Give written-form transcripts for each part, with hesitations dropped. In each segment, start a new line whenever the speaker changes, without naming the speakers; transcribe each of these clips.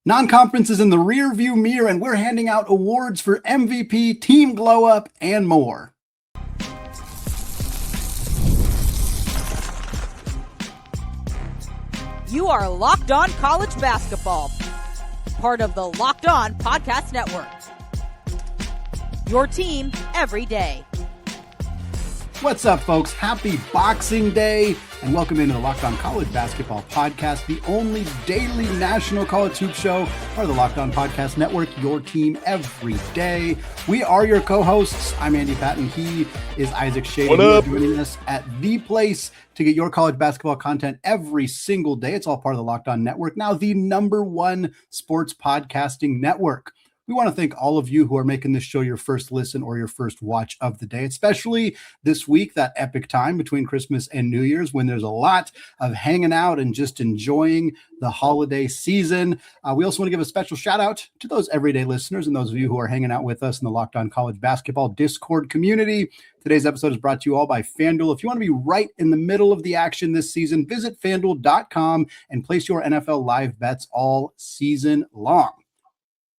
Non-conference is in the rear view mirror, and we're handing out awards for MVP, team glow up, and more.
You are Locked On College Basketball, part of the Locked On Podcast Network. Your team every day.
What's up, folks? Happy Boxing Day, and welcome into the Locked On College Basketball Podcast, the only daily national college hoop show part of the Locked On Podcast Network, your team every day. We are your co-hosts. I'm Andy Patton. He is Isaac Schade.
What up?
Joining us at the place to get your college basketball content every single day. It's all part of the Locked On Network, now the #1 sports podcasting network. We want to thank all of you who are making this show your first listen or your first watch of the day, especially this week, that epic time between Christmas and New Year's when there's a lot of hanging out and just enjoying the holiday season. We also want to give a special shout out to those everyday listeners and those of you who are hanging out with us in the Locked On College Basketball Discord community. Today's episode is brought to you all by FanDuel. If you want to be right in the middle of the action this season, visit FanDuel.com and place your NFL live bets all season long.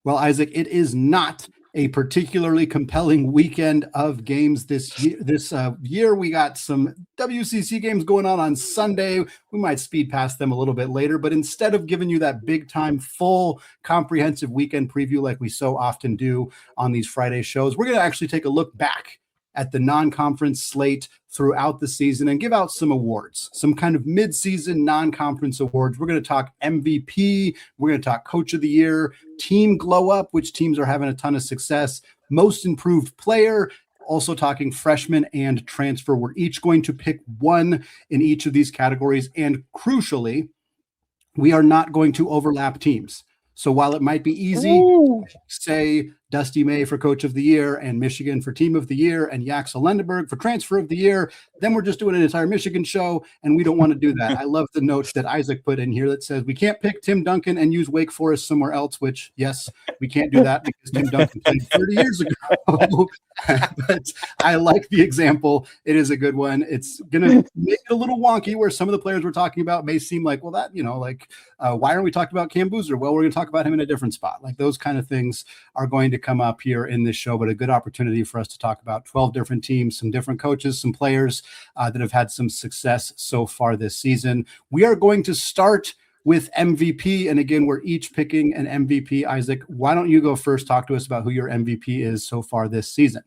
Well, Isaac, it is not a particularly compelling weekend of games this year. We got some WCC games going on Sunday. We might speed past them a little bit later, but instead of giving you that big time, full, comprehensive weekend preview like we so often do on these Friday shows, we're going to actually take a look back at the non-conference slate throughout the season and give out some awards, some kind of mid-season non-conference awards. We're going to talk MVP. We're going to talk Coach of the Year, Team Glow Up, which teams are having a ton of success, Most Improved Player, also talking freshman and transfer. We're each going to pick one in each of these categories. And crucially, we are not going to overlap teams. So while it might be easy, say Dusty May for Coach of the Year and Michigan for Team of the Year and Yaxel Lendeborg for Transfer of the Year, then we're just doing an entire Michigan show, and we don't want to do that. I love the notes that Isaac put in here that says we can't pick Tim Duncan and use Wake Forest somewhere else, which, yes, we can't do that because Tim Duncan played 30 years ago. But I like the example. It is a good one. It's going to make it a little wonky where some of the players we're talking about may seem like, well, that, why aren't we talking about Cam Boozer? Well, we're going to talk about him in a different spot. Like those kind of things are going to come up here in this show, but a good opportunity for us to talk about 12 different teams, some different coaches, some players that have had some success so far this season. We are going to start with MVP. And again, we're each picking an MVP. Isaac, why don't you go first? Talk to us about who your MVP is so far this season.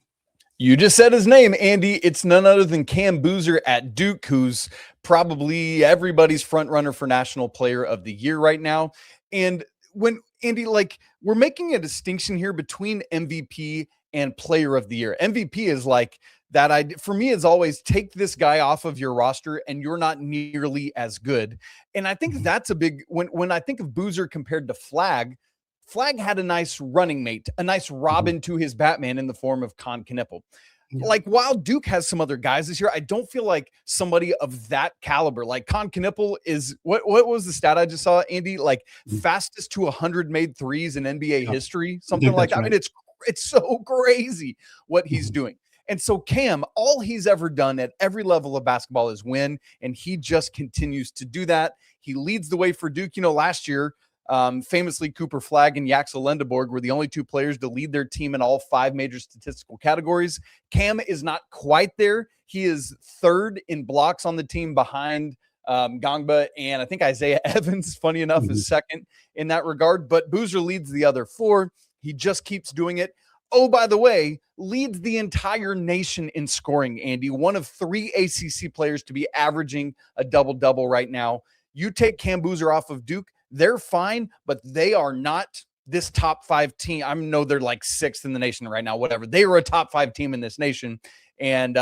You just said his name, Andy. It's none other than Cam Boozer at Duke, who's probably everybody's front runner for National Player of the Year right now. And when Andy, we're making a distinction here between MVP and Player of the Year. MVP is like that. For me, is always take this guy off of your roster and you're not nearly as good. And I think that's a big, when I think of Boozer compared to Flag had a nice running mate, a nice Robin to his Batman in the form of Con Knippel. Yeah. Like while Duke has some other guys this year, I don't feel like somebody of that caliber, like Con Knippel is what was the stat I just saw, Andy? Like fastest to 100 made threes in NBA history, something like that. Right. I mean, it's so crazy what he's doing. And so Cam, all he's ever done at every level of basketball is win, and he just continues to do that. He leads the way for Duke. Last year, famously, Cooper Flagg and Yaxel Lendeborg were the only two players to lead their team in all 5 major statistical categories. Cam is not quite there. He is third in blocks on the team behind Gongba, and I think Isaiah Evans, funny enough, is second in that regard. But Boozer leads the other 4. He just keeps doing it. Oh, by the way, leads the entire nation in scoring, Andy. One of 3 ACC players to be averaging a double-double right now. You take Cam Boozer off of Duke, they're fine, but they are not this top 5 team. I know they're like 6th in the nation right now, whatever. They were a top 5 team in this nation. And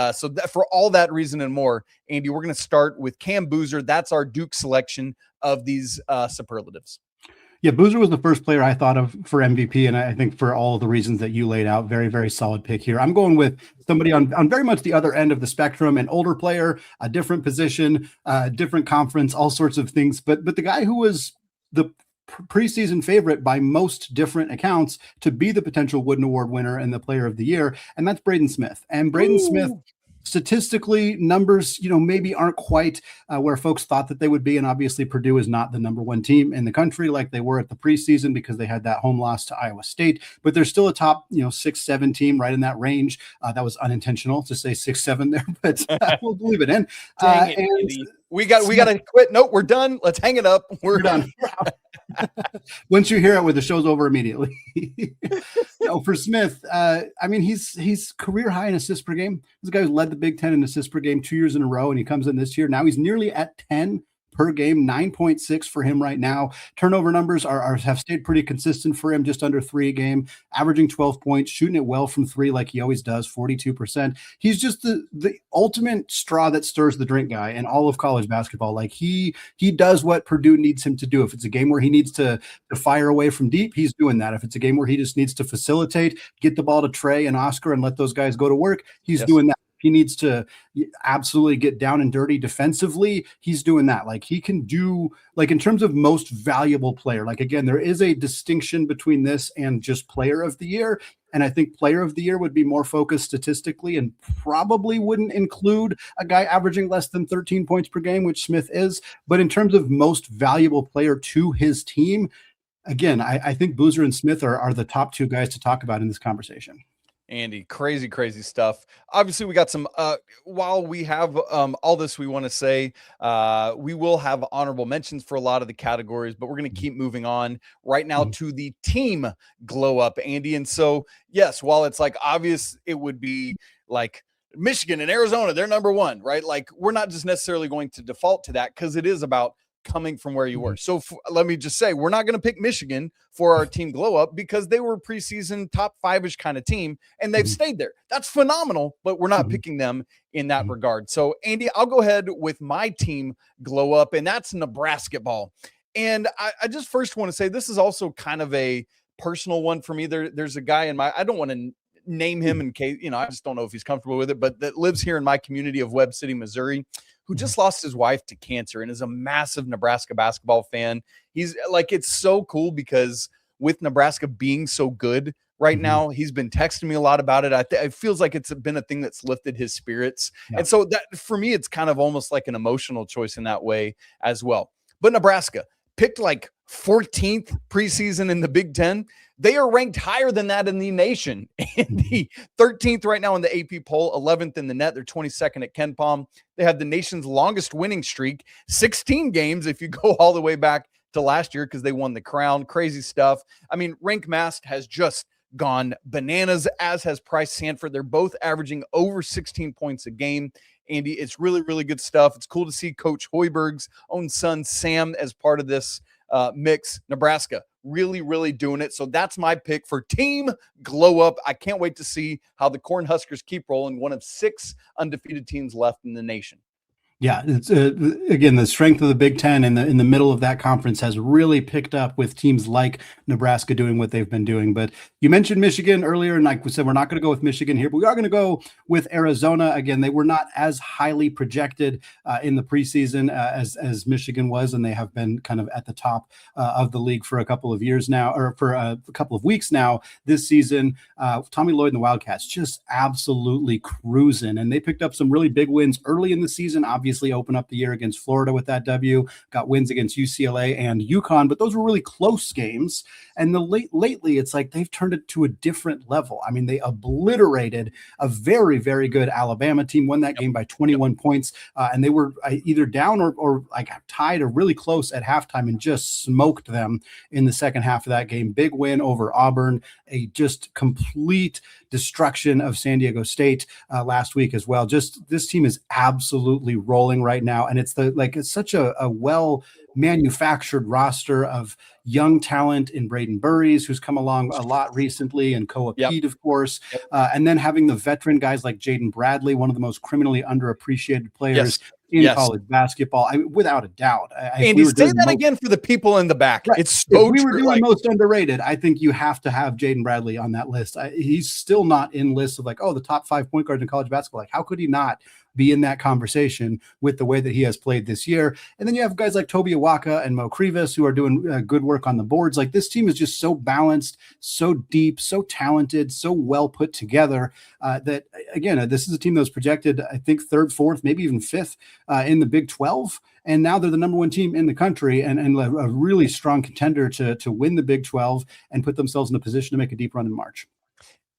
for all that reason and more, Andy, we're going to start with Cam Boozer. That's our Duke selection of these superlatives.
Yeah, Boozer was the first player I thought of for MVP, and I think for all the reasons that you laid out, very, very solid pick here. I'm going with somebody on very much the other end of the spectrum, an older player, a different position, different conference, all sorts of things. But the guy who was the preseason favorite by most different accounts to be the potential Wooden Award winner and the Player of the Year, and that's Braden Smith. And Braden Smith Statistically, numbers, maybe aren't quite where folks thought that they would be. And obviously Purdue is not the number one team in the country like they were at the preseason because they had that home loss to Iowa State, but they're still a top, 6-7 team right in that range. That was unintentional to say 6-7 there, but we'll leave it in.
Dang it, Andy. We got to quit. Nope, we're done. Let's hang it up. We're
done. Once you hear it, the show's over immediately. For Smith, he's career high in assists per game. This guy who's led the Big Ten in assists per game 2 years in a row, and he comes in this year. Now he's nearly at 10 per game, 9.6 for him right now. Turnover numbers have stayed pretty consistent for him, just under 3 a game, averaging 12 points, shooting it well from 3 like he always does, 42%. He's just the ultimate straw that stirs the drink guy in all of college basketball. Like he does what Purdue needs him to do. If it's a game where he needs to fire away from deep, he's doing that. If it's a game where he just needs to facilitate, get the ball to Trey and Oscar and let those guys go to work, he's doing that. He needs to absolutely get down and dirty defensively. He's doing that. Like he can do, like in terms of most valuable player, like again, there is a distinction between this and just player of the year. And I think player of the year would be more focused statistically and probably wouldn't include a guy averaging less than 13 points per game, which Smith is. But in terms of most valuable player to his team, again, I think Boozer and Smith are the top 2 guys to talk about in this conversation.
Andy, crazy stuff. Obviously, we got some, while we have all this we want to say, we will have honorable mentions for a lot of the categories, but we're going to keep moving on right now to the team glow up, Andy. And so, yes, while it's like obvious, it would be like Michigan and Arizona, they're number 1, right? Like we're not just necessarily going to default to that because it is about coming from where you were. So let me just say, we're not going to pick Michigan for our team glow up because they were a preseason top 5-ish kind of team and they've stayed there. That's phenomenal, but we're not picking them in that regard. So Andy, I'll go ahead with my team glow up, and that's Nebraska ball. And I just first want to say, this is also kind of a personal one for me. There's a guy I don't want to name him in case, I just don't know if he's comfortable with it, but that lives here in my community of Webb City, Missouri, who just lost his wife to cancer and is a massive Nebraska basketball fan. He's like, it's so cool because with Nebraska being so good right now, he's been texting me a lot about it. It feels like it's been a thing that's lifted his spirits. Yeah. And so that for me, it's kind of almost like an emotional choice in that way as well. But Nebraska picked like 14th preseason in the Big Ten. They are ranked higher than that in the nation. And the 13th right now in the AP poll, 11th in the net. They're 22nd at KenPom. They have the nation's longest winning streak, 16 games if you go all the way back to last year because they won the crown. Crazy stuff. I mean, Rank Mast has just gone bananas, as has Price Sanford. They're both averaging over 16 points a game. Andy, it's really, really good stuff. It's cool to see Coach Hoiberg's own son, Sam, as part of this mix. Nebraska really, really doing it. So that's my pick for team glow up. I can't wait to see how the Cornhuskers keep rolling, one of 6 undefeated teams left in the nation.
Yeah, it's again, the strength of the Big Ten in the middle of that conference has really picked up with teams like Nebraska doing what they've been doing. But you mentioned Michigan earlier, and like we said, we're not going to go with Michigan here, but we are going to go with Arizona. Again, they were not as highly projected in the preseason as Michigan was, and they have been kind of at the top of the league for a couple of years now, or for a couple of weeks now this season. Tommy Lloyd and the Wildcats just absolutely cruising, and they picked up some really big wins early in the season. Obviously open up the year against Florida with that W, got wins against UCLA and UConn, but those were really close games. And lately, it's like they've turned it to a different level. I mean, they obliterated a very, very good Alabama team, won that game by 21 points, and they were either down or like tied or really close at halftime and just smoked them in the second half of that game. Big win over Auburn, a just complete destruction of San Diego State last week as well. Just this team is absolutely rolling right now, and it's such a well manufactured roster of young talent in Braden Burries, who's come along a lot recently, and Koa Pete, of course, and then having the veteran guys like Jaden Bradley, one of the most criminally underappreciated players in college basketball, without a doubt.
Andy, say that again for the people in the back. Right. It's so
if we were doing most underrated, I think you have to have Jaden Bradley on that list. He's still not in lists of the top 5 point guards in college basketball. Like, how could he not be in that conversation with the way that he has played this year. And then you have guys like Toby Awaka and Mo Krivas who are doing good work on the boards. Like, this team is just so balanced, so deep, so talented, so well put together that, again, this is a team that was projected, I think, third, fourth, maybe even fifth in the Big 12. And now they're the number one team in the country and a really strong contender to win the Big 12 and put themselves in a position to make a deep run in March.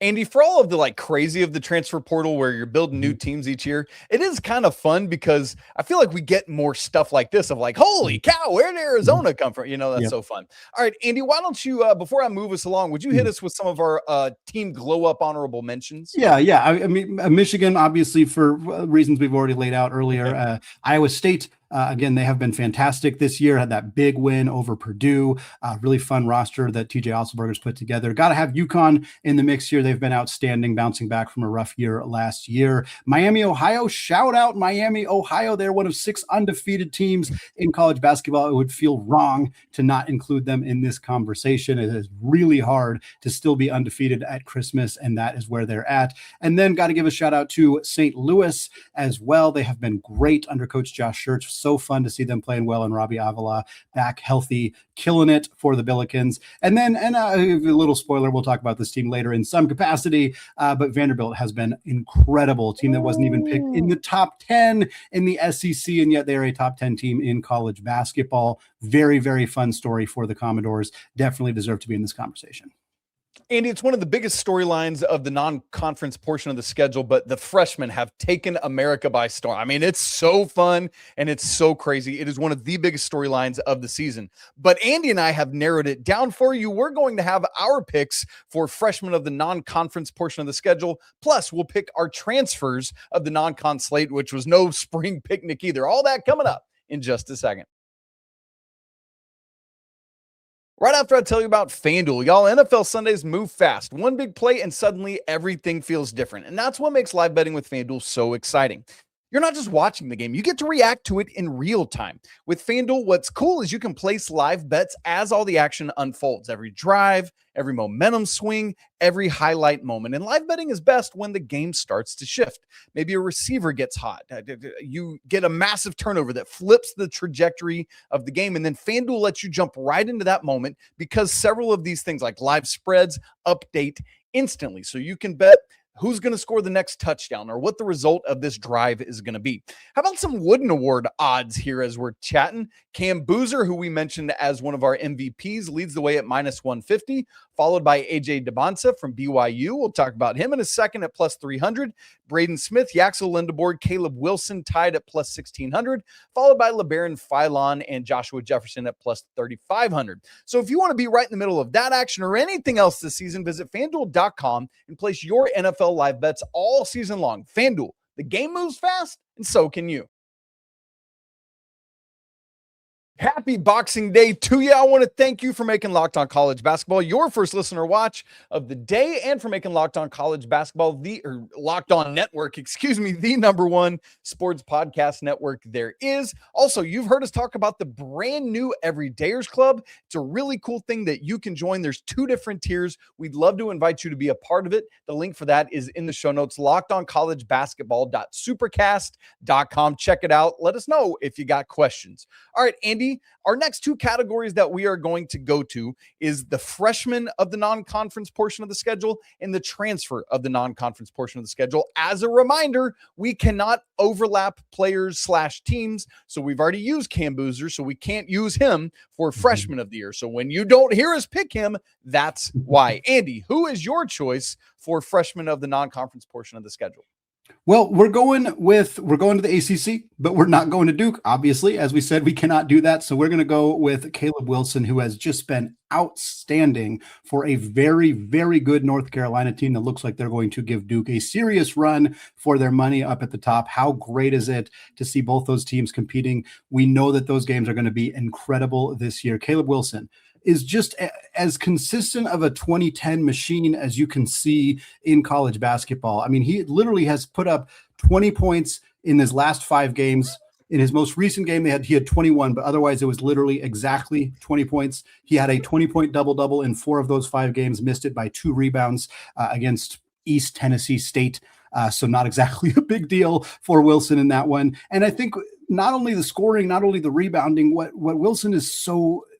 Andy, for all of the crazy of the transfer portal where you're building new teams each year, it is kind of fun because I feel like we get more stuff like this of holy cow, where did Arizona come from? That's so fun. All right, Andy, why don't you, before I move us along, would you hit us with some of our team glow up honorable mentions?
Yeah. I mean, Michigan, obviously, for reasons we've already laid out earlier. Iowa State, again, they have been fantastic this year, had that big win over Purdue, really fun roster that TJ Otzelberger's put together. Got to have UConn in the mix here. They've been outstanding, bouncing back from a rough year last year. Miami, Ohio, shout out Miami, Ohio. They're one of 6 undefeated teams in college basketball. It would feel wrong to not include them in this conversation. It is really hard to still be undefeated at Christmas, and that is where they're at. And then got to give a shout out to St. Louis as well. They have been great under Coach Josh Schertz. So fun to see them playing well, and Robbie Avila back healthy, killing it for the Billikens. And then, a little spoiler, we'll talk about this team later in some capacity, but Vanderbilt has been incredible. A team that wasn't even picked in the top 10 in the SEC, and yet they're a top 10 team in college basketball. Very, very fun story for the Commodores. Definitely deserve to be in this conversation.
Andy, it's one of the biggest storylines of the non-conference portion of the schedule, but the freshmen have taken America by storm. I mean, it's so fun and it's so crazy. It is one of the biggest storylines of the season. But Andy and I have narrowed it down for you. We're going to have our picks for freshmen of the non-conference portion of the schedule. Plus, we'll pick our transfers of the non-con slate, which was no spring picnic either. All that coming up in just a second. Right after I tell you about FanDuel, y'all, NFL Sundays move fast. One big play and suddenly everything feels different. And that's what makes live betting with FanDuel so exciting. You're not just watching the game, you get to react to it in real time. With FanDuel, what's cool is you can place live bets as all the action unfolds. Every drive, every momentum swing, every highlight moment. And live betting is best when the game starts to shift. Maybe a receiver gets hot. You get a massive turnover that flips the trajectory of the game. And then FanDuel lets you jump right into that moment because several of these things like live spreads update instantly. So you can bet who's going to score the next touchdown or what the result of this drive is going to be. How about some Wooden Award odds here as we're chatting? Cam Boozer, who we mentioned as one of our MVPs, leads the way at -150, followed by AJ Dybantsa from BYU. We'll talk about him in a second at +300. Braden Smith, Yaxel Lendeborg, Caleb Wilson tied at +1,600, followed by LeBaron Philon and Joshua Jefferson at +3,500. So if you want to be right in the middle of that action or anything else this season, visit FanDuel.com and place your NFL live bets all season long. FanDuel, the game moves fast, and so can you. Happy Boxing Day to you. I want to thank you for making Locked On College Basketball your first listener watch of the day and for making Locked On College Basketball Locked On Network, the number one sports podcast network there is. Also, you've heard us talk about the brand new Everydayers Club. It's a really cool thing that you can join. There's 2 different tiers. We'd love to invite you to be a part of it. The link for that is in the show notes, lockedoncollegebasketball.supercast.com. Check it out. Let us know if you got questions. All right, Andy, our next 2 categories that we are going to go to is the freshman of the non-conference portion of the schedule and the transfer of the non-conference portion of the schedule. As a reminder, we cannot overlap players/teams. So we've already used Cam Boozer, so we can't use him for freshman of the year. So when you don't hear us pick him, that's why. Andy, who is your choice for freshman of the non-conference portion of the schedule?
Well, we're going to the ACC, but we're not going to Duke. Obviously, as we said, we cannot do that. So we're going to go with Caleb Wilson, who has just been outstanding for a very, very good North Carolina team that looks like they're going to give Duke a serious run for their money up at the top. How great is it to see both those teams competing? We know that those games are going to be incredible this year. Caleb Wilson is just as consistent of a 2010 machine as you can see in college basketball. I mean, he literally has put up 20 points in his last 5 games. In his most recent game, he had 21, but otherwise it was literally exactly 20 points. He had a 20-point double-double in 4 of those 5 games, missed it by 2 rebounds against East Tennessee State. So not exactly a big deal for Wilson in that one. And I think not only the scoring, not only the rebounding, what Wilson is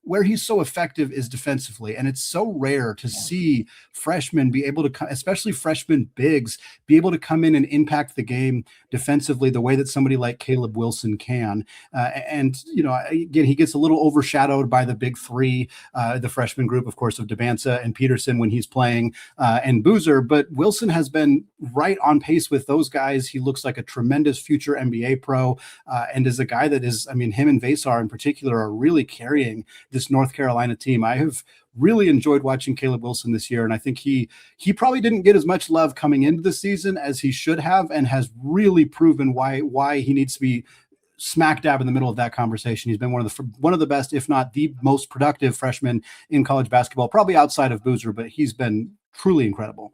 where he's so effective is defensively. And it's so rare to see freshmen be able to, especially freshman bigs, be able to come in and impact the game defensively the way that somebody like Caleb Wilson can. And, again, he gets a little overshadowed by the big three, the freshman group, of course, of Dybantsa and Peterson when he's playing, and Boozer. But Wilson has been right on pace with those guys. He looks like a tremendous future NBA pro, and is a guy that is, him and Vasar in particular are really carrying this North Carolina team. I have really enjoyed watching Caleb Wilson this year, and I think he probably didn't get as much love coming into the season as he should have, and has really proven why he needs to be smack dab in the middle of that conversation. He's been one of the best, if not the most productive freshman in college basketball, probably outside of Boozer, but he's been truly incredible.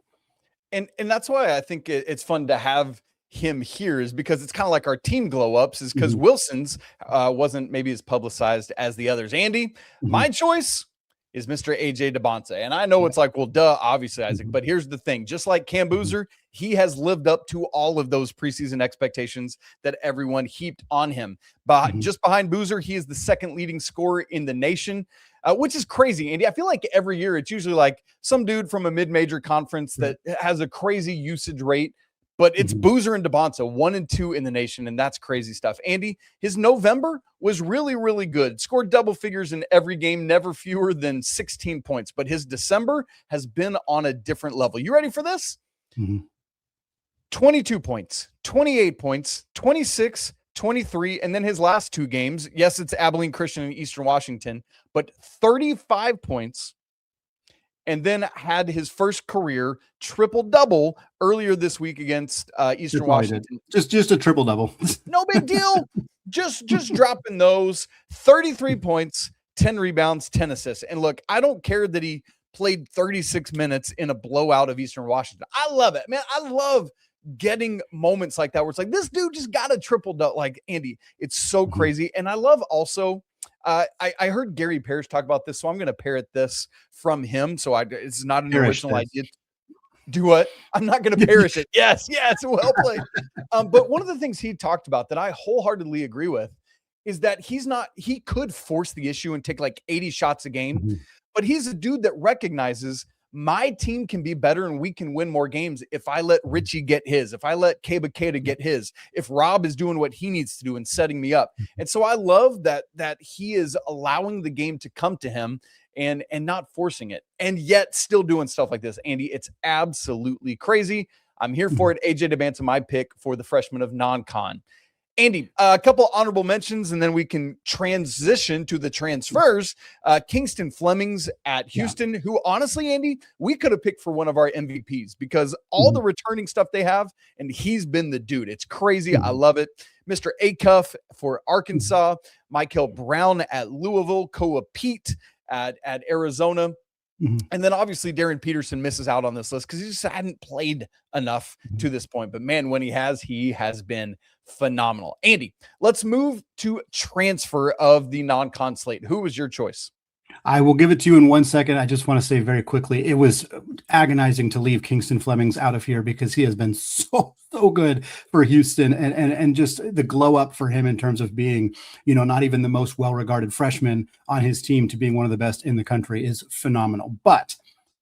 And that's why I think it's fun to have him here, is because it's kind of like our team glow ups, is because Wilson's wasn't maybe as publicized as the others. Andy, my choice is Mr. AJ Dybantsa. And I know it's like, well, duh, obviously, Isaac, but here's the thing. Just like Cam Boozer, he has lived up to all of those preseason expectations that everyone heaped on him. But just behind Boozer, he is the second leading scorer in the nation, which is crazy, Andy. I feel like every year it's usually like some dude from a mid-major conference that has a crazy usage rate. But it's Boozer and Dybantsa, 1 and 2 in the nation, and that's crazy stuff. Andy, his November was really, really good. Scored double figures in every game, never fewer than 16 points. But his December has been on a different level. You ready for this? 22 points, 28 points, 26, 23, and then his last 2 games. Yes, it's Abilene Christian and Eastern Washington, but 35 points. And then had his first career triple-double earlier this week against Eastern Washington.
Just a triple-double.
No big deal. Just dropping those. 33 points, 10 rebounds, 10 assists. And look, I don't care that he played 36 minutes in a blowout of Eastern Washington. I love it, man. I love getting moments like that where it's like, this dude just got a triple-double. Like, Andy, it's so crazy. And I love also, I heard Gary Parrish talk about this, so I'm going to parrot this from him. So it's not an original idea. Do what? I'm not going to perish it. Yes, well played. But one of the things he talked about that I wholeheartedly agree with is that he could force the issue and take like 80 shots a game, but he's a dude that recognizes my team can be better and we can win more games if I let Richie get his, if I let Keba Keita get his, if Rob is doing what he needs to do and setting me up. And so I love that he is allowing the game to come to him and not forcing it, and yet still doing stuff like this. Andy, it's absolutely crazy. I'm here for it. AJ Dybantsa, my pick for the freshman of non-con. Andy, a couple honorable mentions, and then we can transition to the transfers. Kingston Flemings at Houston, who honestly, Andy, we could have picked for one of our MVPs because all the returning stuff they have, and he's been the dude. It's crazy. I love it. Mr. Acuff for Arkansas, Michael Brown at Louisville, Koa Pete at Arizona. And then obviously Darren Peterson misses out on this list because he just hadn't played enough to this point. But man, when he has been phenomenal. Andy, let's move to transfer of the non-con slate. Who was your choice?
I will give it to you in 1 second. I just want to say very quickly, it was agonizing to leave Kingston Flemings out of here because he has been so good for Houston, and just the glow up for him in terms of being, not even the most well-regarded freshman on his team to being one of the best in the country is phenomenal. But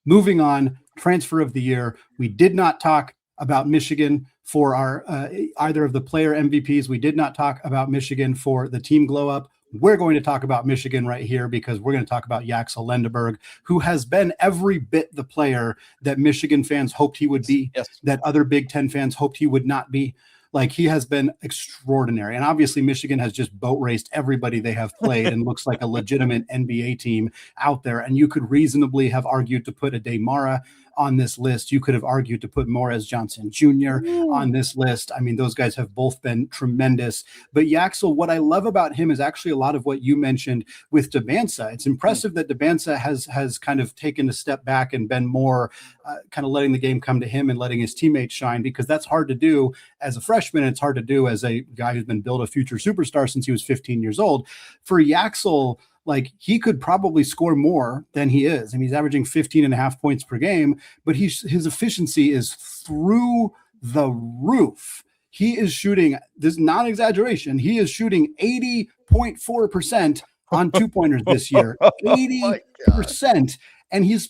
moving on, transfer of the year, we did not talk about Michigan for our either of the player MVPs. We did not talk about Michigan for the team glow up. We're going to talk about Michigan right here because we're going to talk about Yaxel Lendeborg, who has been every bit the player that Michigan fans hoped he would be, that other Big Ten fans hoped he would not be. Like, he has been extraordinary. And obviously Michigan has just boat raced everybody they have played and looks like a legitimate NBA team out there. And you could reasonably have argued to put a Demara on this list. You could have argued to put Morez Johnson Jr. on this list. I mean, those guys have both been tremendous. But Yaxel, what I love about him is actually a lot of what you mentioned with Dybantsa. It's impressive that Dybantsa has kind of taken a step back and been more kind of letting the game come to him and letting his teammates shine, because that's hard to do as a freshman. It's hard to do as a guy who's been built a future superstar since he was 15 years old. For Yaxel, like, he could probably score more than he is. I mean, he's averaging 15.5 points per game, but his efficiency is through the roof. He is shooting, this is not an exaggeration, he is shooting 80.4% on 2-pointers this year. 80%. And he's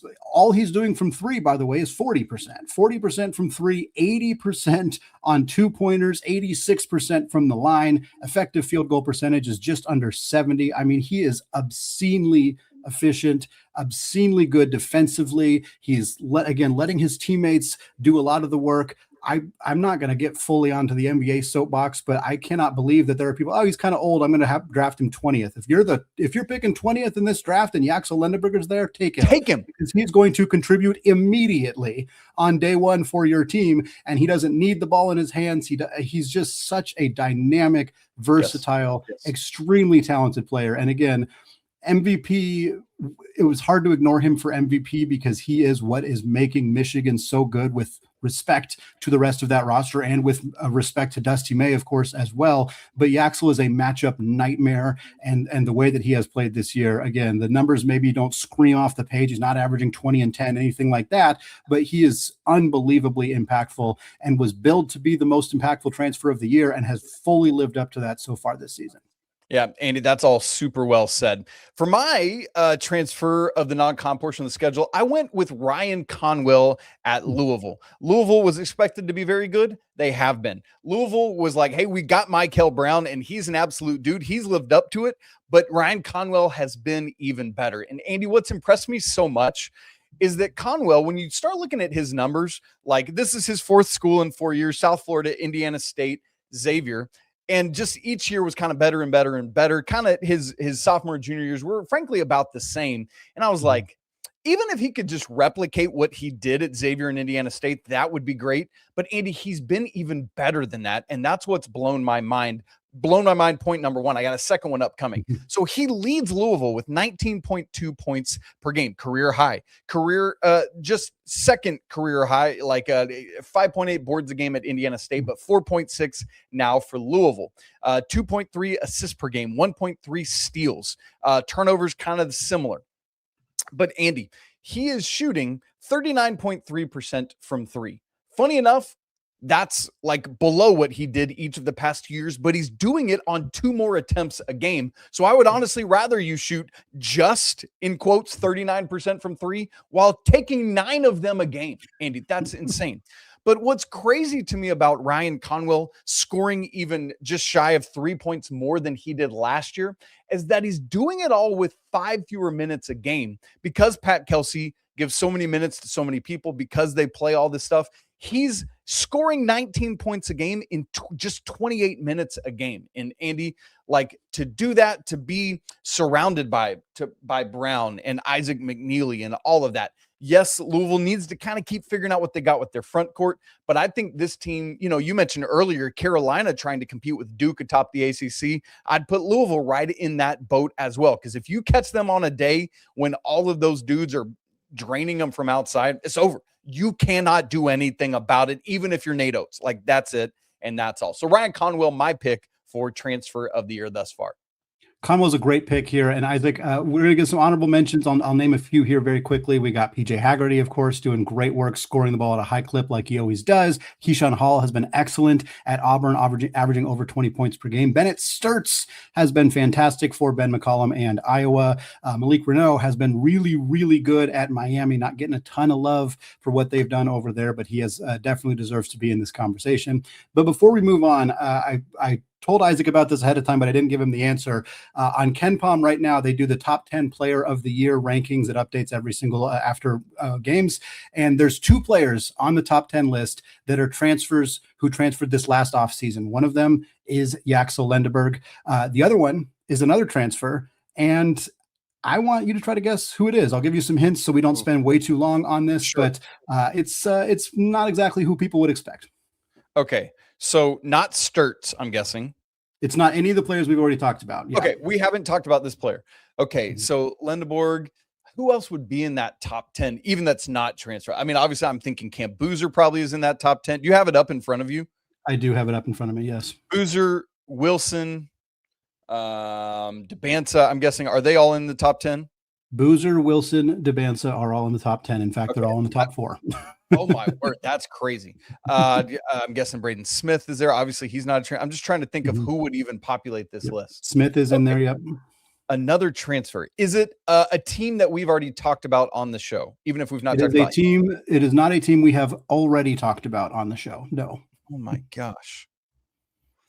doing from three, by the way, is 40%. 40% from three, 80% on 2-pointers, 86% from the line. Effective field goal percentage is just under 70. I mean, he is obscenely efficient, obscenely good defensively. He's letting his teammates do a lot of the work. I'm not going to get fully onto the NBA soapbox, but I cannot believe that there are people, he's kind of old, I'm going to draft him 20th. If you're picking 20th in this draft and Yaxel Lendeborg is there, take him. Because he's going to contribute immediately on day one for your team, and he doesn't need the ball in his hands. He's just such a dynamic, versatile, extremely talented player. And again, MVP, it was hard to ignore him for MVP because he is what is making Michigan so good, with respect to the rest of that roster and with respect to Dusty May, of course, as well. But Yaxel is a matchup nightmare, and the way that he has played this year, again, the numbers maybe don't scream off the page. He's not averaging 20 and 10, anything like that, but he is unbelievably impactful and was billed to be the most impactful transfer of the year and has fully lived up to that so far this season.
Yeah, Andy, that's all super well said. For my transfer of the non-con portion of the schedule, I went with Ryan Conwell at Louisville. Louisville was expected to be very good. They have been. Louisville was like, hey, we got Michael Brown, and he's an absolute dude. He's lived up to it, but Ryan Conwell has been even better. And Andy, what's impressed me so much is that Conwell, when you start looking at his numbers, like this is his fourth school in 4 years, South Florida, Indiana State, Xavier. And just each year was kind of better and better and better. Kind of his sophomore and junior years were frankly about the same. And I was like, even if he could just replicate what he did at Xavier and Indiana State, that would be great. But Andy, he's been even better than that. And that's what's blown my mind. Point number one. I got a second one upcoming. So he leads Louisville with 19.2 points per game, career high, just second career high, like 5.8 boards a game at Indiana State, but 4.6 now for Louisville. 2.3 assists per game, 1.3 steals, turnovers kind of similar. But Andy, he is shooting 39.3% from three. Funny enough, that's like below what he did each of the past 2 years, but he's doing it on 2 more attempts a game. So I would honestly rather you shoot just, in quotes, 39% from three while taking 9 of them a game. Andy, that's insane. But what's crazy to me about Ryan Conwell scoring even just shy of 3 points more than he did last year is that he's doing it all with 5 fewer minutes a game, because Pat Kelsey gives so many minutes to so many people, because they play all this stuff. He's scoring 19 points a game in just 28 minutes a game. And Andy, like, to do that, to be surrounded by Brown and Isaac McNeely and all of that. Yes, Louisville needs to kind of keep figuring out what they got with their front court. But I think this team, you mentioned earlier, Carolina trying to compete with Duke atop the ACC. I'd put Louisville right in that boat as well. Because if you catch them on a day when all of those dudes are draining them from outside, it's over. You cannot do anything about it, even if you're Nate Oates. Like, that's it, and that's all. So Ryan Conwell, my pick for transfer of the year thus far.
Conwell's a great pick here. And Isaac, we're going to get some honorable mentions. I'll name a few here very quickly. We got PJ Haggerty, of course, doing great work, scoring the ball at a high clip like he always does. Keyshawn Hall has been excellent at Auburn, averaging over 20 points per game. Bennett Sturtz has been fantastic for Ben McCollum and Iowa. Malik Reneau has been really, really good at Miami, not getting a ton of love for what they've done over there, but he has definitely deserves to be in this conversation. But before we move on, I told Isaac about this ahead of time, but I didn't give him the answer. On KenPom right now, they do the top 10 player of the year rankings. It updates every single after games. And there's 2 players on the top 10 list that are transfers who transferred this last offseason. One of them is Yaxel Lendeborg. The other one is another transfer. And I want you to try to guess who it is. I'll give you some hints so we don't spend way too long on this, sure. But it's not exactly who people would expect.
Okay. So not Sturtz, I'm guessing.
It's not any of the players we've already talked about. Yeah.
Okay, we haven't talked about this player. Okay, so Lendeborg, who else would be in that top 10, even that's not transfer? I mean, obviously, I'm thinking Camp Boozer probably is in that top 10. Do you have it up in front of you?
I do have it up in front of me, yes.
Boozer, Wilson, Dybantsa, I'm guessing. Are they all in the top 10?
Boozer, Wilson, Dybantsa are all in the top 10. In fact,
Okay.
they're all in the top 4.
Oh my word, that's crazy. I'm guessing Braden Smith is there. Obviously, he's not a transfer. I'm just trying to think of who would even populate this list.
Smith is in there. Yep.
Another transfer. Is it a team that we've already talked about on the show, even if we've not talked about
it? It is not a team we have already talked about on the show. No.
Oh my gosh.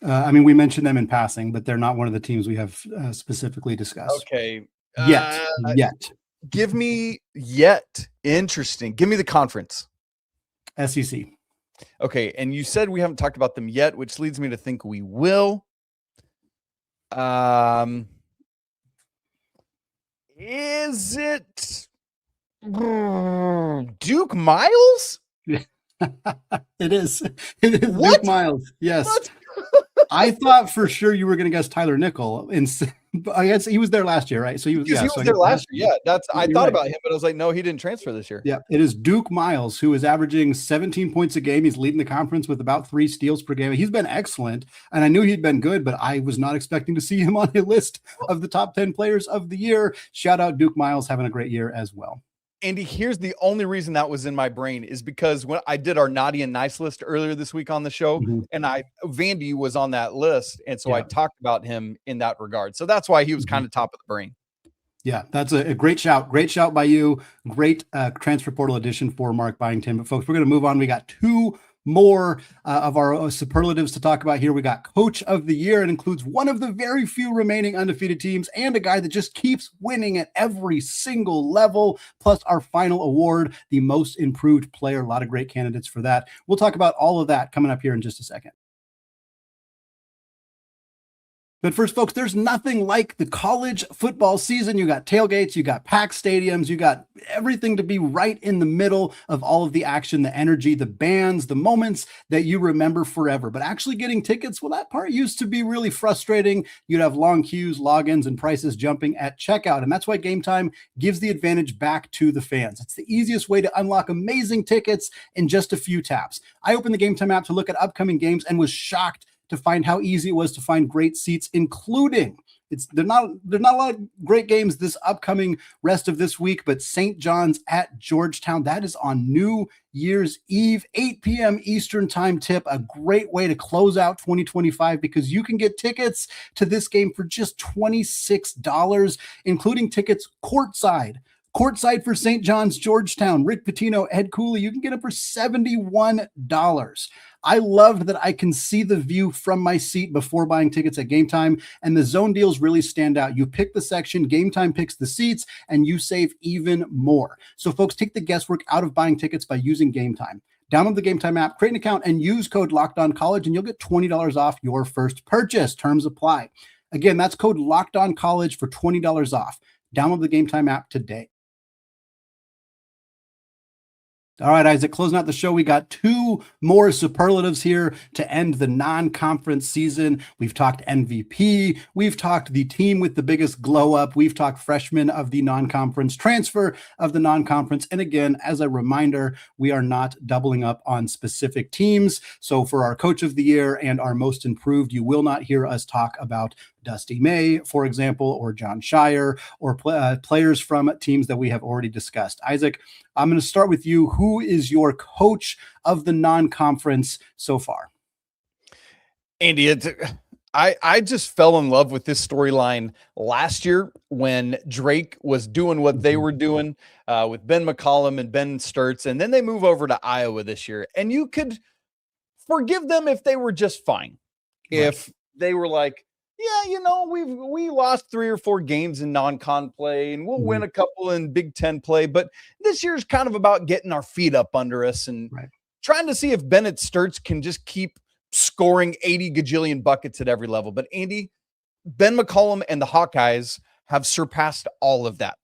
I mean, we mentioned them in passing, but they're not one of the teams we have specifically discussed.
Okay.
Yet.
Give me yet. Interesting. Give me the conference.
SEC.
Okay. And you said we haven't talked about them yet, which leads me to think we will. Is it Duke Miles?
It is. It is Duke Miles. Yes. I thought for sure you were going to guess Tyler Nickel. I guess he was there last year, right? So he was
there last year. Yeah, I thought about him, but I was like, no, he didn't transfer this year.
Yeah, it is Duke Miles, who is averaging 17 points a game. He's leading the conference with about 3 steals per game. He's been excellent, and I knew he'd been good, but I was not expecting to see him on a list of the top 10 players of the year. Shout out Duke Miles, having a great year as well.
Andy, here's the only reason that was in my brain is because when I did our naughty and nice list earlier this week on the show, and Vandy was on that list. And so I talked about him in that regard. So that's why he was kind of top of the brain.
Yeah, that's a great shout. Great shout by you. Great transfer portal addition for Mark Byington. But folks, we're going to move on. We got 2 more of our superlatives to talk about here. We got Coach of the Year. It includes one of the very few remaining undefeated teams and a guy that just keeps winning at every single level, plus our final award, the Most Improved Player. A lot of great candidates for that. We'll talk about all of that coming up here in just a second. But first, folks, there's nothing like the college football season. You got tailgates, you got packed stadiums, you got everything to be right in the middle of all of the action, the energy, the bands, the moments that you remember forever. But actually getting tickets, well, that part used to be really frustrating. You'd have long queues, logins, and prices jumping at checkout. And that's why Game Time gives the advantage back to the fans. It's the easiest way to unlock amazing tickets in just a few taps. I opened the Game Time app to look at upcoming games and was shocked to find how easy it was to find great seats, including there's not a lot of great games this upcoming rest of this week, but St. John's at Georgetown. That is on New Year's Eve, 8 p.m. Eastern time tip. A great way to close out 2025 because you can get tickets to this game for just $26, including tickets courtside. Courtside for St. John's, Georgetown, Rick Pitino, Ed Cooley, you can get them for $71. I loved that I can see the view from my seat before buying tickets at Game Time, and the zone deals really stand out. You pick the section, Game Time picks the seats, and you save even more. So folks, take the guesswork out of buying tickets by using Game Time. Download the Game Time app, create an account, and use code LOCKEDONCollege, and you'll get $20 off your first purchase. Terms apply. Again, that's code LOCKEDONCollege for $20 off. Download the Game Time app today. All right, Isaac, closing out the show, we got 2 more superlatives here to end the non-conference season. We've talked MVP. We've talked the team with the biggest glow up. We've talked freshman of the non-conference, transfer of the non-conference. And again, as a reminder, we are not doubling up on specific teams. So for our Coach of the Year and our Most Improved, you will not hear us talk about Dusty May, for example, or John Shire, or players from teams that we have already discussed. Isaac, I'm going to start with you. Who is your coach of the non-conference so far?
Andy, I just fell in love with this storyline last year when Drake was doing what they were doing with Ben McCollum and Ben Sturtz, and then they move over to Iowa this year. And you could forgive them if they were just fine. Right. If they were like, yeah, we lost 3 or 4 games in non-con play, and we'll win a couple in Big Ten play. But this year's kind of about getting our feet up under us and trying to see if Bennett Sturtz can just keep scoring 80 gajillion buckets at every level. But Andy, Ben McCollum and the Hawkeyes have surpassed all of that.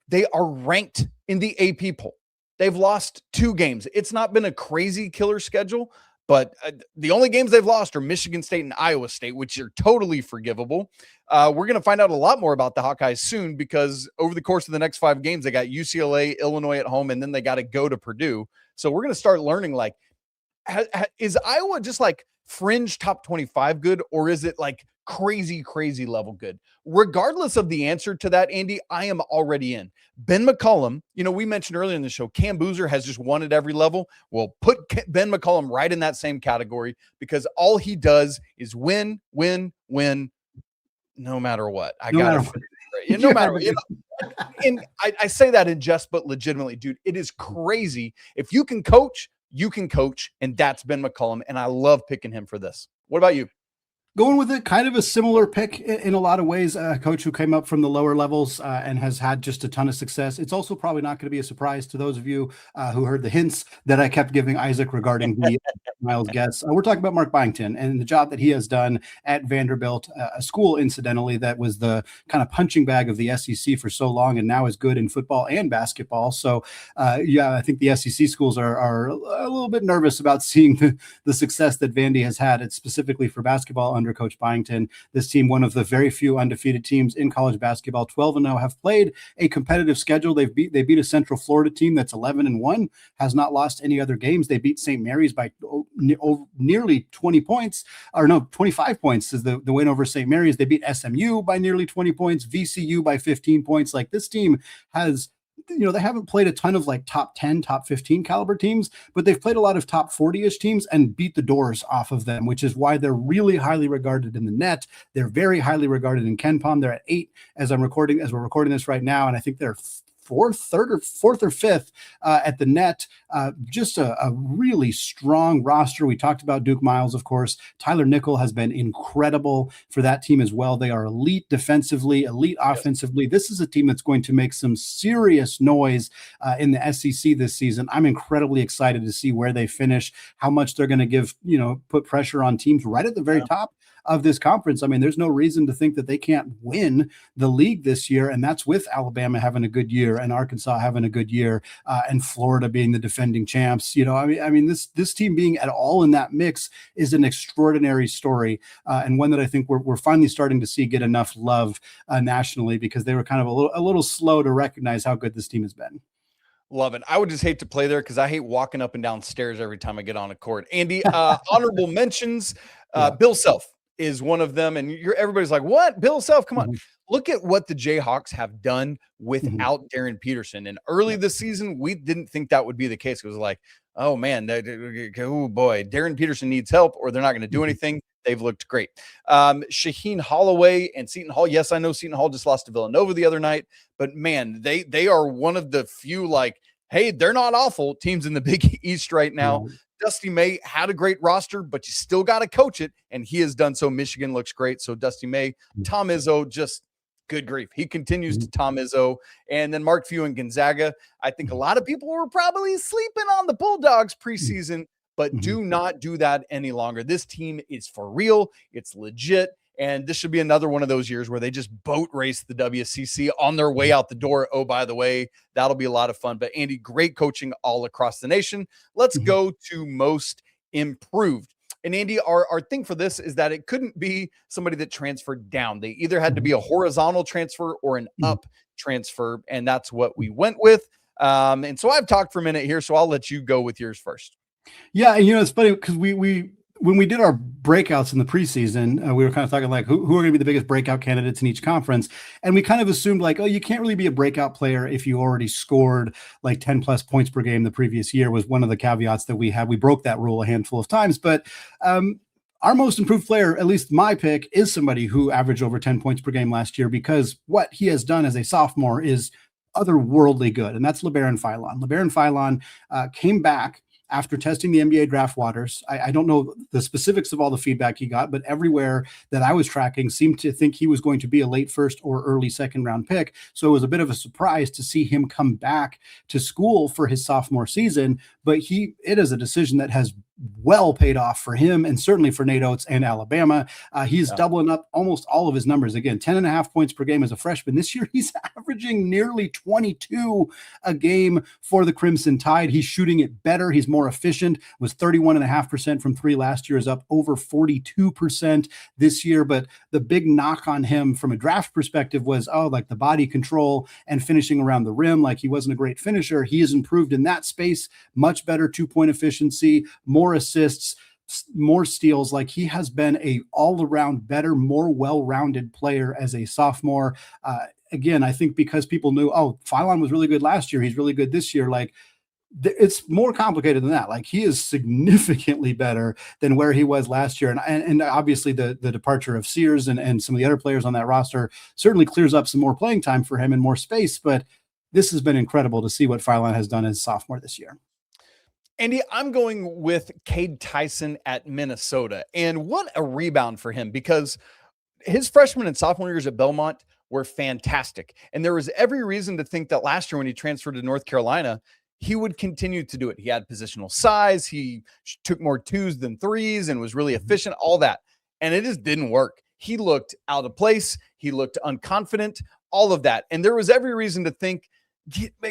They are ranked in the AP poll. They've lost 2 games. It's not been a crazy killer schedule, but the only games they've lost are Michigan State and Iowa State, which are totally forgivable. We're going to find out a lot more about the Hawkeyes soon because over the course of the next 5 games, they got UCLA, Illinois at home, and then they got to go to Purdue. So we're going to start learning, like, is Iowa just like fringe top 25 good, or is it like crazy level good. Regardless of the answer to that, Andy, I am already in. Ben McCollum, we mentioned earlier in the show, Cam Boozer has just won at every level. Well, put Ben McCollum right in that same category because all he does is win, no matter what. No matter what. And I say that in jest, but legitimately, dude, it is crazy. If you can coach, and that's Ben McCollum, and I love picking him for this. What about you?
Going with it, kind of a similar pick in a lot of ways. A coach who came up from the lower levels and has had just a ton of success. It's also probably not going to be a surprise to those of you who heard the hints that I kept giving Isaac regarding the Miles guess. We're talking about Mark Byington and the job that he has done at Vanderbilt, a school, incidentally, that was the kind of punching bag of the SEC for so long and now is good in football and basketball. So, I think the SEC schools are a little bit nervous about seeing the success that Vandy has had. It's specifically for basketball under Coach Byington. This team, one of the very few undefeated teams in college basketball, 12-0, have played a competitive schedule. They beat a Central Florida team that's 11-1, has not lost any other games. They beat St. Mary's by nearly 20 points, or no, 25 points is the win over St. Mary's. They beat SMU by nearly 20 points, VCU by 15 points. Like, this team has, they haven't played a ton of like top 10, top 15 caliber teams, but they've played a lot of top 40-ish teams and beat the doors off of them, which is why they're really highly regarded in the net. They're very highly regarded in KenPom. They're at 8 as we're recording this right now. And I think they're fourth or fifth at the net. Just a really strong roster. We talked about Duke Miles, of course. Tyler Nickel has been incredible for that team as well. They are elite defensively, elite offensively. This is a team that's going to make some serious noise in the SEC this season. I'm incredibly excited to see where they finish, how much they're going to put pressure on teams right at the very top of this conference. I mean, there's no reason to think that they can't win the league this year, and that's with Alabama having a good year and Arkansas having a good year and Florida being the defending champs. I mean, this team being at all in that mix is an extraordinary story and one that I think we're finally starting to see get enough love nationally, because they were kind of a little slow to recognize how good this team has been.
Love it. I would just hate to play there because I hate walking up and down stairs every time I get on a court. Andy, honorable mentions, Bill Self is one of them. And everybody's like, what? Bill Self, come on. Mm-hmm. Look at what the Jayhawks have done without Darren Peterson. And early this season, we didn't think that would be the case. It was like, oh man, oh boy, Darren Peterson needs help or they're not going to do anything. They've looked great. Shaheen Holloway and Seton Hall. Yes, I know Seton Hall just lost to Villanova the other night, but man, they are one of the few, like, hey, they're not awful teams in the Big East right now. Dusty May had a great roster, but you still got to coach it, and he has done so. Michigan looks great. So Dusty May, Tom Izzo, just good grief. He continues to Tom Izzo. And then Mark Few and Gonzaga. I think a lot of people were probably sleeping on the Bulldogs preseason, but do not do that any longer. This team is for real. It's legit. And this should be another one of those years where they just boat race the WCC on their way out the door. Oh, by the way, that'll be a lot of fun. But Andy, great coaching all across the nation. Let's go to most improved. And Andy, our thing for this is that it couldn't be somebody that transferred down. They either had to be a horizontal transfer or an up transfer. And that's what we went with. And so I've talked for a minute here, so I'll let you go with yours first.
Yeah. And it's funny because when we did our breakouts in the preseason, we were kind of talking like who are going to be the biggest breakout candidates in each conference. And we kind of assumed like, oh, you can't really be a breakout player if you already scored like 10 plus points per game the previous year was one of the caveats that we had. We broke that rule a handful of times, but our most improved player, at least my pick, is somebody who averaged over 10 points per game last year, because what he has done as a sophomore is otherworldly good. And that's LeBaron Philon. LeBaron Philon came back after testing the NBA draft waters. I don't know the specifics of all the feedback he got, but everywhere that I was tracking seemed to think he was going to be a late first or early second round pick. So it was a bit of a surprise to see him come back to school for his sophomore season. But it is a decision that has well paid off for him and certainly for Nate Oates and Alabama. He's doubling up almost all of his numbers. Again, 10.5 points per game as a freshman. This year, he's averaging nearly 22 a game for the Crimson Tide. He's shooting it better. He's more efficient. Was 31.5% from three last year, is up over 42% this year. But the big knock on him from a draft perspective was, like the body control and finishing around the rim. Like he wasn't a great finisher. He has improved in that space. Much better 2-point efficiency, more assists, more steals. Like, he has been a all-around better, more well-rounded player as a sophomore. Again, I think because people knew, oh, Philon was really good last year, he's really good this year. Like, it's more complicated than that. Like, he is significantly better than where he was last year. And obviously the departure of Sears and some of the other players on that roster certainly clears up some more playing time for him and more space. But this has been incredible to see what Philon has done as sophomore this year.
Andy, I'm going with Cade Tyson at Minnesota. And what a rebound for him, because his freshman and sophomore years at Belmont were fantastic. And there was every reason to think that last year when he transferred to North Carolina, he would continue to do it. He had positional size. He took more 2s than 3s and was really efficient, all that. And it just didn't work. He looked out of place. He looked unconfident, all of that. And there was every reason to think,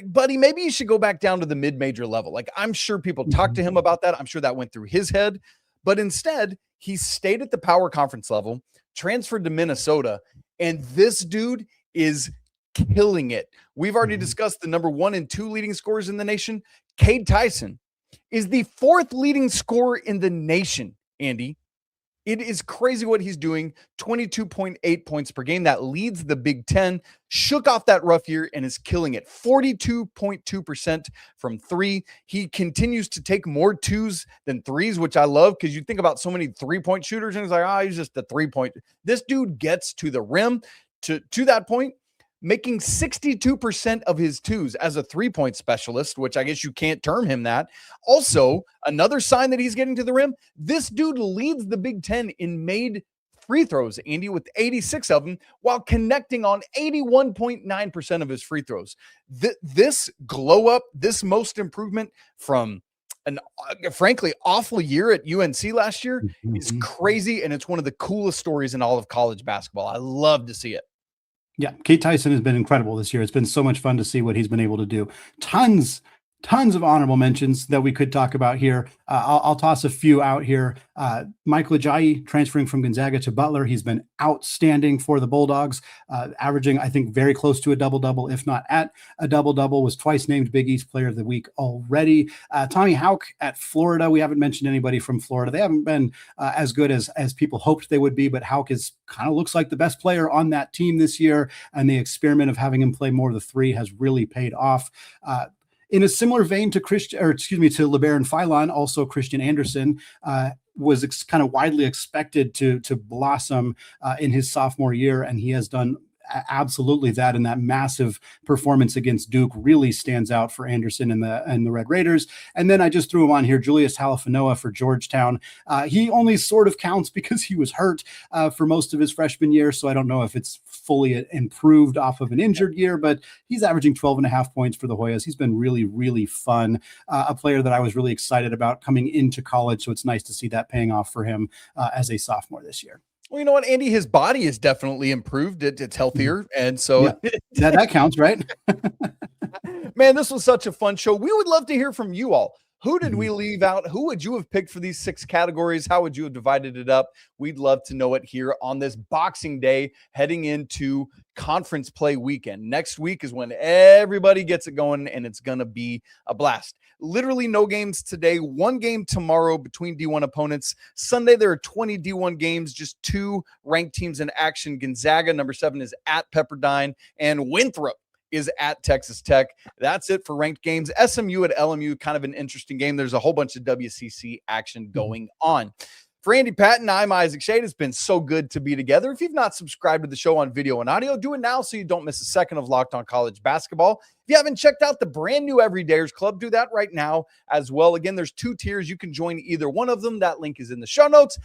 buddy, maybe you should go back down to the mid-major level. Like, I'm sure people talked to him about that. I'm sure that went through his head. But instead, he stayed at the power conference level, transferred to Minnesota, and this dude is killing it. We've already discussed the number 1 and 2 leading scorers in the nation. Cade Tyson is the 4th leading scorer in the nation, Andy. It is crazy what he's doing. 22.8 points per game. That leads the Big Ten. Shook off that rough year and is killing it. 42.2% from 3. He continues to take more 2s than 3s, which I love, because you think about so many 3-point shooters and it's like, he's just a 3-point. This dude gets to the rim to that point, making 62% of his 2s as a 3-point specialist, which I guess you can't term him that. Also, another sign that he's getting to the rim, this dude leads the Big Ten in made free throws, Andy, with 86 of them, while connecting on 81.9% of his free throws. This glow up, this most improvement from an frankly awful year at UNC last year is crazy, and it's one of the coolest stories in all of college basketball. I love to see it.
Yeah, Cade Tyson has been incredible this year. It's been so much fun to see what he's been able to do. Tons of honorable mentions that we could talk about here. I'll toss a few out here. Michael Ajayi transferring from Gonzaga to Butler. He's been outstanding for the Bulldogs, averaging, I think, very close to a double-double, if not at a double-double. Was twice named Big East Player of the Week already. Tommy Hauck at Florida. We haven't mentioned anybody from Florida. They haven't been as good as people hoped they would be, but Hauck is kind of looks like the best player on that team this year, and the experiment of having him play more of the 3 has really paid off. In a similar vein to LeBaron Philon, also Christian Anderson was kind of widely expected to blossom in his sophomore year, and he has done absolutely that. And that massive performance against Duke really stands out for Anderson and the Red Raiders. And then I just threw him on here, Julius Halifanoa for Georgetown. He only sort of counts because he was hurt for most of his freshman year, so I don't know if it's fully improved off of an injured year, but he's averaging 12.5 points for the Hoyas. He's been really, really fun. A player that I was really excited about coming into college, so it's nice to see that paying off for him as a sophomore this year.
Well, you know what, Andy, his body is definitely improved. It's healthier. And so
that counts, right?
Man, this was such a fun show. We would love to hear from you all. Who did we leave out? Who would you have picked for these 6 categories? How would you have divided it up? We'd love to know it here on this Boxing Day, heading into conference play weekend. Next week is when everybody gets it going, and it's going to be a blast. Literally no games today, 1 game tomorrow between D1 opponents. Sunday, there are 20 D1 games, just 2 ranked teams in action. Gonzaga, number 7, is at Pepperdine, and Winthrop is at Texas Tech. That's it for ranked games. SMU at LMU, kind of an interesting game. There's a whole bunch of WCC action going on. For Andy Patton, I'm Isaac Schade. It's been so good to be together. If you've not subscribed to the show on video and audio, do it now so you don't miss a second of Locked On College Basketball. If you haven't checked out the brand new Everydayers Club, do that right now as well. Again, there's 2 tiers. You can join either one of them. That link is in the show notes,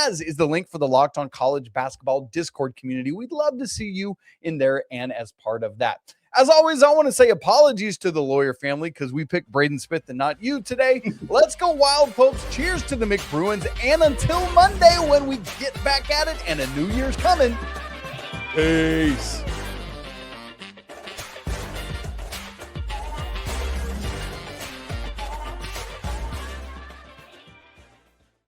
as is the link for the Locked On College Basketball Discord community. We'd love to see you in there and as part of that. As always, I want to say apologies to the lawyer family because we picked Braden Smith and not you today. Let's go Wild, folks. Cheers to the McBruins. And until Monday when we get back at it and a new year's coming, peace.